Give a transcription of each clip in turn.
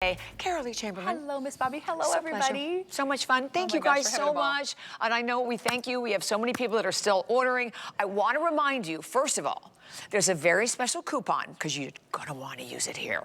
Hey, Carolee Chamberlain. Hello, Miss Bobby. Hello, everybody. Pleasure. So much fun. Thank you guys so much. And I know we thank you. We have so many people that are still ordering. I want to remind you, first of all, there's a very special coupon because you're going to want to use it here.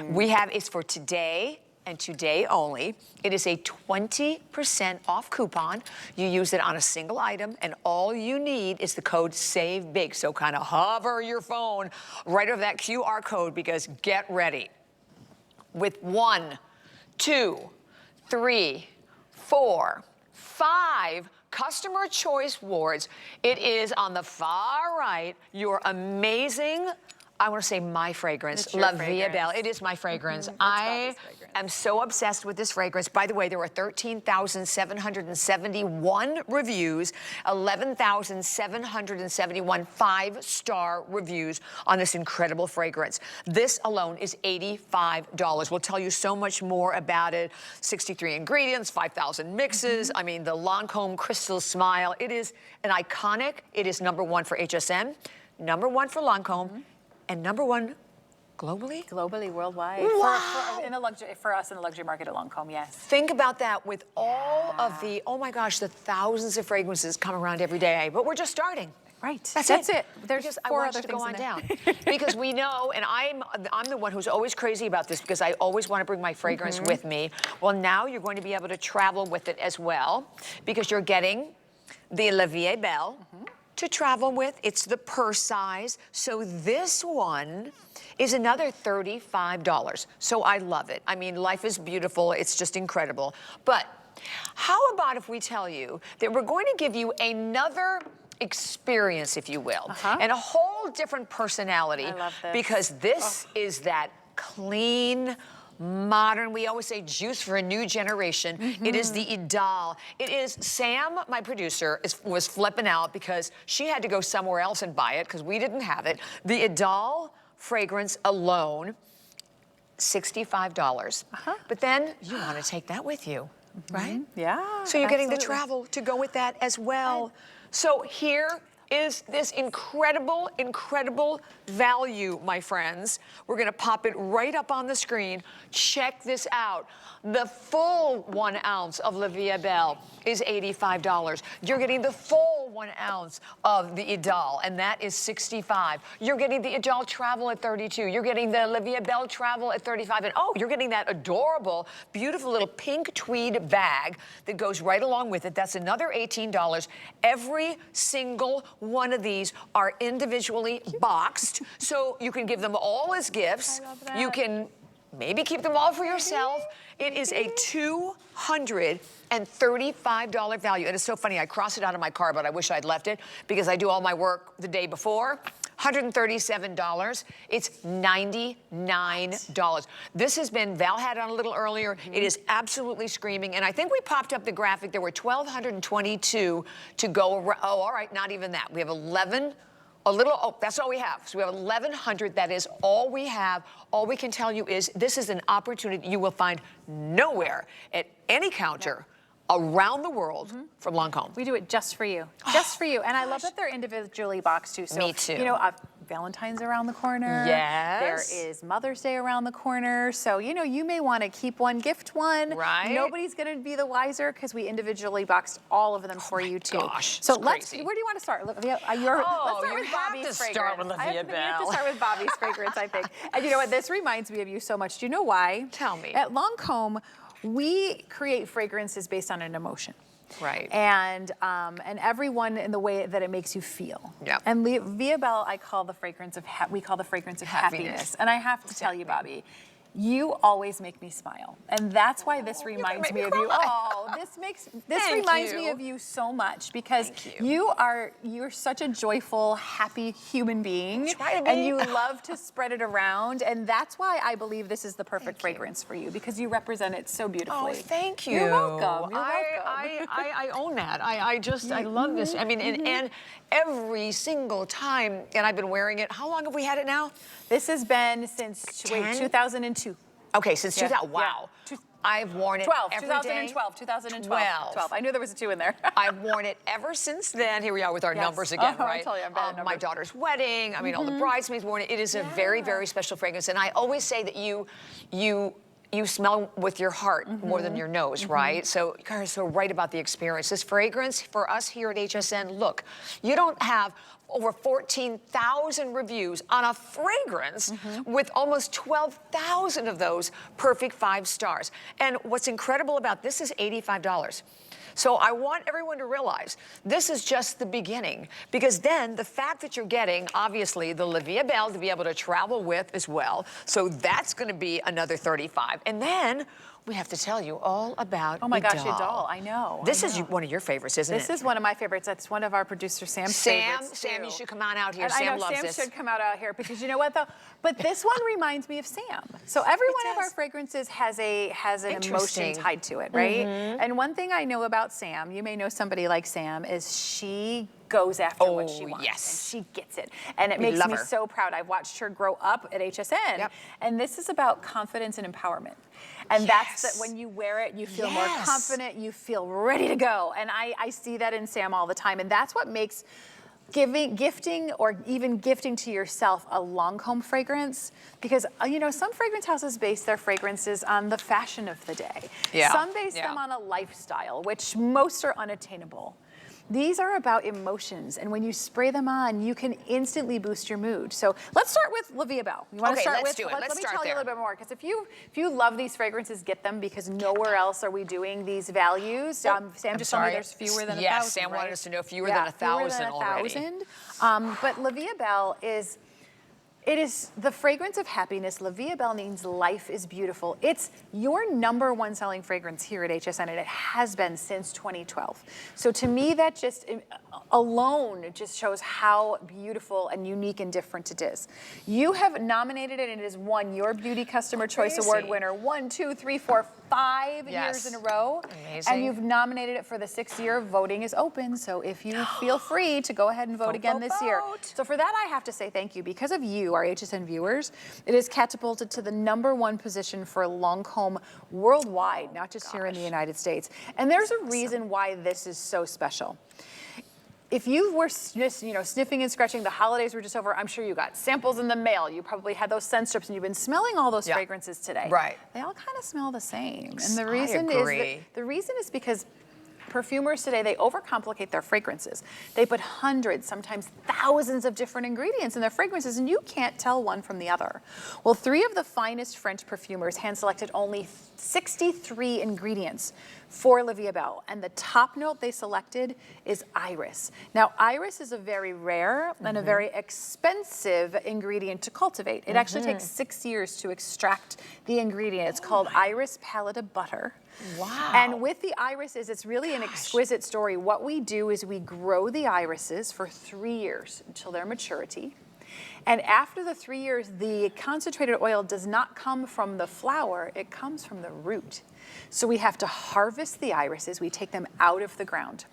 We have, it's for today and today only. It is a 20% off coupon. You use it on a single item, and all you need is the code SAVEBIG. So kind of hover your phone right over that QR code, because get ready. With 1, 2, 3, 4, 5 customer choice awards. It is on the far right, your amazing, I want to say my fragrance, La Vie Est Belle. It is my fragrance. I am so obsessed with this fragrance. By the way, there were 13,771 reviews, 11,771 5-star reviews on this incredible fragrance. This alone is $85. We'll tell you so much more about it. 63 ingredients, 5,000 mixes. I mean, the Lancme Crystal Smile. It is an iconic. It is #1 for HSN, #1 for Lancme, and #1 globally? Globally, worldwide. Wow. For us in the luxury market at Lancme, yes. Think about that with all of the, oh my gosh, the thousands of fragrances come around every day. But we're just starting. Right. That's it. There's just four I want other you to go on things in down. Because we know, and I'm the one who's always crazy about this, because I always want to bring my fragrance with me. Well, now you're going to be able to travel with it as well, because you're getting the La Vie Est Belle to travel with. It's the purse size. So this one is another $35. So I love it. I mean, life is beautiful. It's just incredible. But how about if we tell you that we're going to give you another experience, if you will, and a whole different personality. I love this. Because this is that clean, modern, we always say juice for a new generation. It is the Idole. It is, Sam, my producer, was flipping out because she had to go somewhere else and buy it because we didn't have it. The Idole fragrance alone, $65. But then you want to take that with you, right? Yeah. So you're getting the travel to go with that as well. So here is this incredible, incredible value, my friends. We're gonna pop it right up on the screen. Check this out. The full 1 ounce of La Vie Est Belle is $85. You're getting the full 1 ounce of the Idole, and that is $65. You're getting the Idole Travel at $32. You're getting the La Vie Est Belle Travel at $35. And oh, you're getting that adorable, beautiful little pink tweed bag that goes right along with it. That's another $18. Every single one of these are individually boxed, so you can give them all as gifts. I love that. You can maybe keep them all for yourself. It is a $235 value. And it's so funny, I crossed it out of my car, but I wish I'd left it because I do all my work the day before. $137. It's $99. This has been, Val had it on a little earlier. It is absolutely screaming. And I think we popped up the graphic. There were 1,222 to go around. Oh, all right, not even that. We have 11. That's all we have. So we have 1,100. That is all we have. All we can tell you is this is an opportunity you will find nowhere at any counter around the world from Lancme. We do it just for you. Just for you. And I love that they're individually boxed too. So, me too. You know, Valentine's around the corner. Yes. There is Mother's Day around the corner. So, you know, you may want to keep one, gift one. Right. Nobody's going to be the wiser because we individually boxed all of them for you too. Gosh, so it's crazy. where do you want to start? Let's start with Bobby's fragrance. Start with La Vie Est We have to Belle. start with Bobby's fragrance, I think. And you know what? This reminds me of you so much. Do you know why? Tell me. At Lancme, we create fragrances based on an emotion. Right. And everyone in the way that it makes you feel. Yep. And Vie Est Belle, we call the fragrance of happiness. And I have to tell you, Bobby, you always make me smile. And that's why this reminds me of you. Oh, this reminds me of you so much because you're such a joyful, happy human being. And you love to spread it around. And that's why I believe this is the perfect fragrance for you because you represent it so beautifully. Oh, thank you. You're welcome. You're welcome. I own that. I love this. I mean, and every single time, and I've been wearing it. How long have we had it now? This has been since 2002. Okay, since 2000. Wow. Yeah. I've worn it 2012. I knew there was a 2 in there. I've worn it ever since then. Here we are with our numbers again, right? I tell you, I'm bad at my numbers. daughter's wedding. I mean, all the bridesmaids worn it. It is a very, very special fragrance. And I always say that you you smell with your heart more than your nose, right? So you guys are so right about the experience. This fragrance for us here at HSN, look, you don't have over 14,000 reviews on a fragrance with almost 12,000 of those perfect 5 stars. And what's incredible about this is $85. So I want everyone to realize this is just the beginning, because then the fact that you're getting, obviously, the La Vie Est Belle to be able to travel with as well. So that's going to be another $35. And then we have to tell you all about Oh my gosh, Idole. Idole, I know. This is one of your favorites, isn't it? This is one of my favorites. That's one of our producer Sam's favorites Sam, too. you should come on out here. And Sam I know loves Sam this. should come out here, because you know what though? But this one reminds me of Sam. So every one of our fragrances has an emotion tied to it, right? And one thing I know about Sam, you may know somebody like Sam, is she goes after what she wants. Yes. And she gets it. And it makes me so proud. I've watched her grow up at HSN. And this is about confidence and empowerment. And that's that when you wear it, you feel more confident, you feel ready to go. And I see that in Sam all the time. And that's what makes gifting or even gifting to yourself a Lancme fragrance, because you know, some fragrance houses base their fragrances on the fashion of the day. Some base them on a lifestyle, which most are unattainable. These are about emotions, and when you spray them on, you can instantly boost your mood. So let's start with La Vie Est Belle. You want to start with? Let me tell you a little bit more, because if you love these fragrances, get them, because nowhere else are we doing these values. Sam just told me there's fewer than 1,000. Yes, Sam wanted us to know fewer than 1,000 already. But La Vie Est Belle is. It is the fragrance of happiness. La Vie Est Belle means life is beautiful. It's your #1 selling fragrance here at HSN, and it has been since 2012. So to me, that just alone just shows how beautiful and unique and different it is. You have nominated it, and it has won your Beauty Customer Choice Award winner 1, 2, 3, 4, 5 years in a row. Amazing. And you've nominated it for the 6th year. Voting is open, so if you feel free to go ahead and vote again this year. So for that, I have to say thank you. Because of you, our HSN viewers, it is catapulted to the #1 position for Lancme worldwide, not just here in the United States. And there's a reason why this is so special. If you were sniffing and scratching, the holidays were just over, I'm sure you got samples in the mail. You probably had those scent strips, and you've been smelling all those fragrances today. Right. They all kind of smell the same. And the reason is because perfumers today, they overcomplicate their fragrances. They put hundreds, sometimes thousands of different ingredients in their fragrances, and you can't tell one from the other. Well, 3 of the finest French perfumers hand-selected only 63 ingredients for La Vie Est Belle, and the top note they selected is iris. Now, iris is a very rare and a very expensive ingredient to cultivate. It actually takes 6 years to extract the ingredient. It's called iris pallida butter. Wow. And with the irises, it's really an exquisite story. What we do is we grow the irises for 3 years until their maturity. And after the 3 years, the concentrated oil does not come from the flower, it comes from the root. So we have to harvest the irises, we take them out of the ground.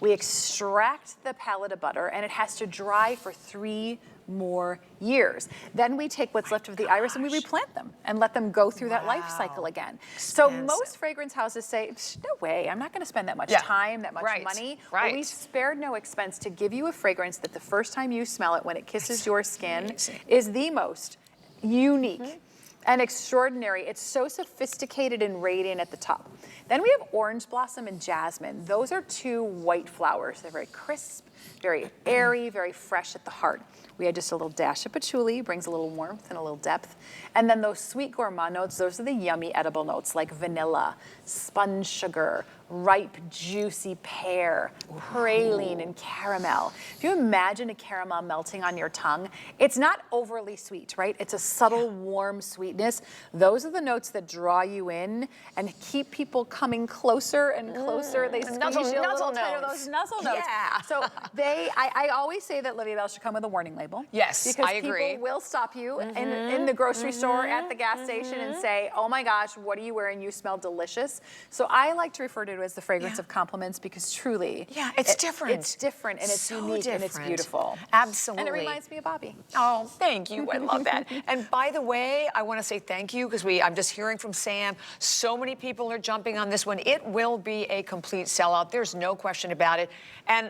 We extract the pallida butter, and it has to dry for 3 more years. Then we take what's left of the iris and we replant them and let them go through that life cycle again. So most fragrance houses say, no way, I'm not gonna spend that much time, that much money. Well, we spared no expense to give you a fragrance that the first time you smell it, when it kisses your skin, is the most unique and extraordinary. It's so sophisticated and radiant at the top. Then we have orange blossom and jasmine. Those are 2 white flowers. They're very crisp, very airy, very fresh at the heart. We had just a little dash of patchouli, brings a little warmth and a little depth. And then those sweet gourmand notes, those are the yummy edible notes like vanilla, spun sugar, ripe, juicy pear, praline, and caramel. If you imagine a caramel melting on your tongue, it's not overly sweet, right? It's a subtle, warm sweetness. Those are the notes that draw you in and keep people coming closer and closer. They squeeze you a little tighter, those nuzzle notes. So I always say that La Vie Est Belle should come with a warning label. Yes, because I agree. People will stop you in the grocery store, at the gas station, and say, oh my gosh, what are you wearing? You smell delicious. So I like to refer to it as the fragrance of compliments, because truly, it's different. It's different, and it's so unique, and it's beautiful. Absolutely. And it reminds me of Bobby. Oh, thank you. I love that. And by the way, I want to say thank you, because I'm just hearing from Sam. So many people are jumping on this one. It will be a complete sellout. There's no question about it. And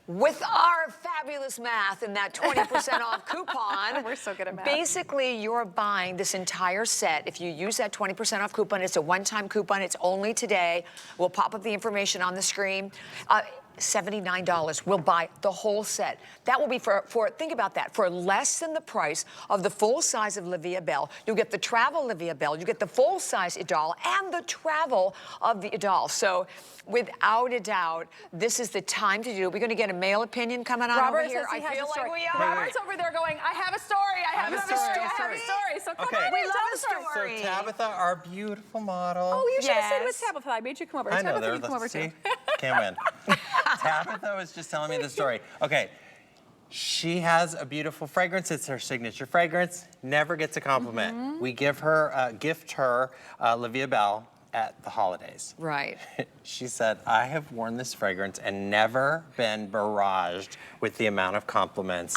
with our fabulous math and that 20% off coupon. We're so good at math. Basically, you're buying this entire set. If you use that 20% off coupon, it's a one-time coupon. It's only today. We'll pop up the information on the screen. $79. We'll buy the whole set. That will be for think about that, for less than the price of the full size of La Vie Est Belle. You'll get the travel La Vie Est Belle, you get the full size Idole, and the travel of the Idole. So without a doubt, this is the time to do it. We're going to get a male opinion coming on over here. I feel like we are. Robert's over there going, I have a story, I have a story. So come on, we tell love a story. story. So Tabitha, our beautiful model. Oh, you should have said it was Yes. Tabitha. I made you come over. I know, Tabitha, you come over see, too. can't win. Tabitha was just telling me the story. Okay, she has a beautiful fragrance. It's her signature fragrance. Never gets a compliment. We gift her La Vie Est Belle at the holidays. Right. She said, I have worn this fragrance and never been barraged with the amount of compliments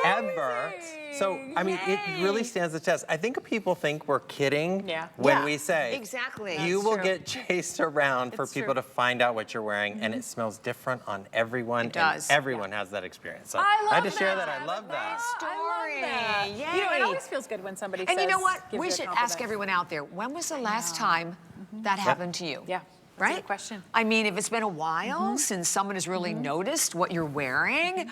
ever. So, I mean, it really stands the test. I think people think we're kidding when we say, exactly. You will get chased around for people to find out what you're wearing, and it smells different on everyone. It does. And everyone has that experience. So I love had to share that. that. I love that. Story. You know, it always feels good when somebody says, And you know what? gives We you a should compliment. ask everyone out there, when was the last time that happened to you? Yeah. Right? That's a good question. I mean, if it's been a while since someone has really noticed what you're wearing,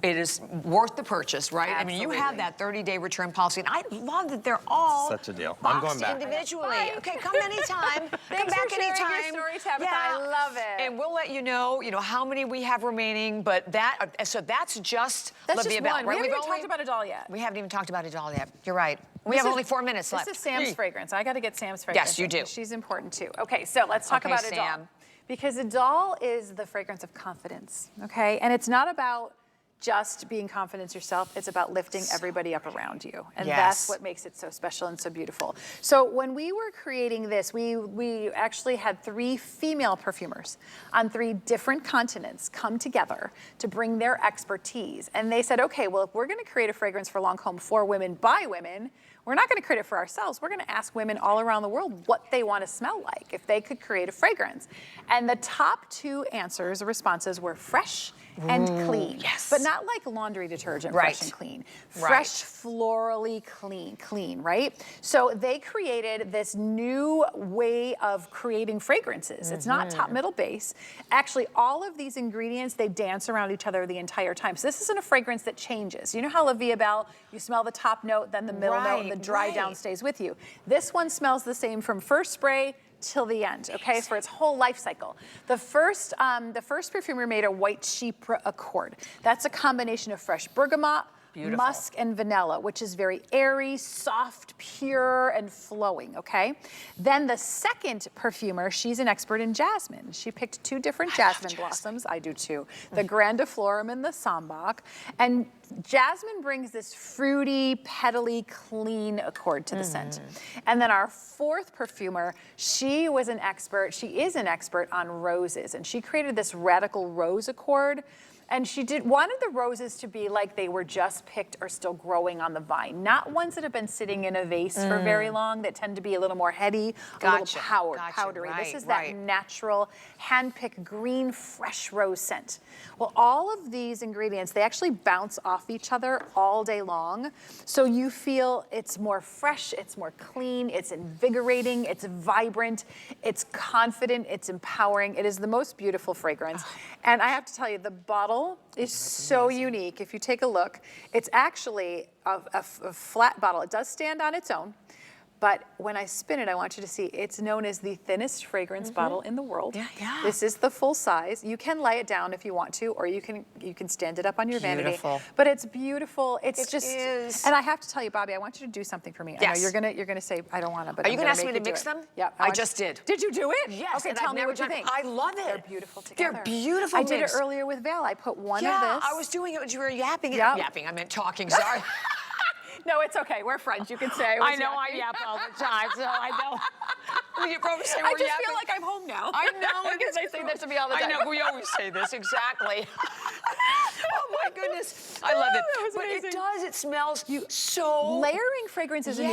it is worth the purchase, right? I mean, you have that 30-day return policy, and I love that they're all Such a deal. I'm going boxed back. individually. Bye. Okay, come anytime. Come Thanks back for sharing your anytime. story, Tabitha. I love it. And we'll let you know how many we have remaining, but so that's just That's La just Vie Est Belle, one. right? We haven't We've even talked about Idole yet. We haven't even talked about Idole yet. You're right. We have only 4 minutes left. This is Sam's fragrance. I got to get Sam's fragrance. Yes, you do. She's important too. Okay, so let's talk Okay, about Idole. Sam. Because Idole is the fragrance of confidence, okay? And it's not about just being confident yourself, it's about lifting everybody up around you. And that's what makes it so special and so beautiful. So when we were creating this, we actually had 3 female perfumers on 3 different continents come together to bring their expertise. And they said, okay, well, if we're gonna create a fragrance for Lancome for women by women, we're not going to create it for ourselves. We're going to ask women all around the world what they want to smell like if they could create a fragrance. And the top 2 answers, or responses, were fresh and clean. Yes. But not like laundry detergent, fresh and clean. Fresh, florally clean, right? So they created this new way of creating fragrances. It's not top, middle, base. Actually, all of these ingredients, they dance around each other the entire time. So this isn't a fragrance that changes. You know how La Vie Est Belle, you smell the top note, then the middle note, and the dry down stays with you. This one smells the same from first spray till the end, okay, for its whole life cycle. The first perfumer made a white chypre accord. That's a combination of fresh bergamot, musk, and vanilla, which is very airy, soft, pure, and flowing, okay? Then the second perfumer, she's an expert in jasmine. She picked 2 different jasmine blossoms. I do too. The grandiflorum and the sambac. And jasmine brings this fruity, petally, clean accord to the scent. And then our 4th perfumer, she is an expert on roses, and she created this radical rose accord. And she wanted the roses to be like they were just picked or still growing on the vine, not ones that have been sitting in a vase for very long that tend to be a little more heady, a little powdery. This is that natural, hand-picked green, fresh rose scent. Well, all of these ingredients, they actually bounce off each other all day long. So you feel it's more fresh, it's more clean, it's invigorating, it's vibrant, it's confident, it's empowering. It is the most beautiful fragrance. And I have to tell you, the bottle is so unique. If you take a look, it's actually a flat bottle. It does stand on its own, but when I spin it, I want you to see it's known as the thinnest fragrance bottle in the world. This is the full size. You can lay it down if you want to, or you can stand it up on your vanity. But it's beautiful. It's just, and I have to tell you, Bobby, I want you to do something for me. I know you're gonna say I don't want to, but are you gonna ask me to mix them? Yeah, I just did. Did you do it? Yes. Okay, tell me what you think. I love it. They're beautiful together. They're beautiful. I did it earlier with Val. I put one of this. I was doing it when you were yapping. Yapping. I meant talking. Sorry. No, it's okay. We're friends. You can say. I know I yap all the time, so I know. Well, you probably say we're I just yapping. feel like I'm home now. I know. Because I say that to me all the time. I know. We always say this. Exactly. Oh, my goodness. I love it. That was amazing. But it does. It smells so... Layering fragrances in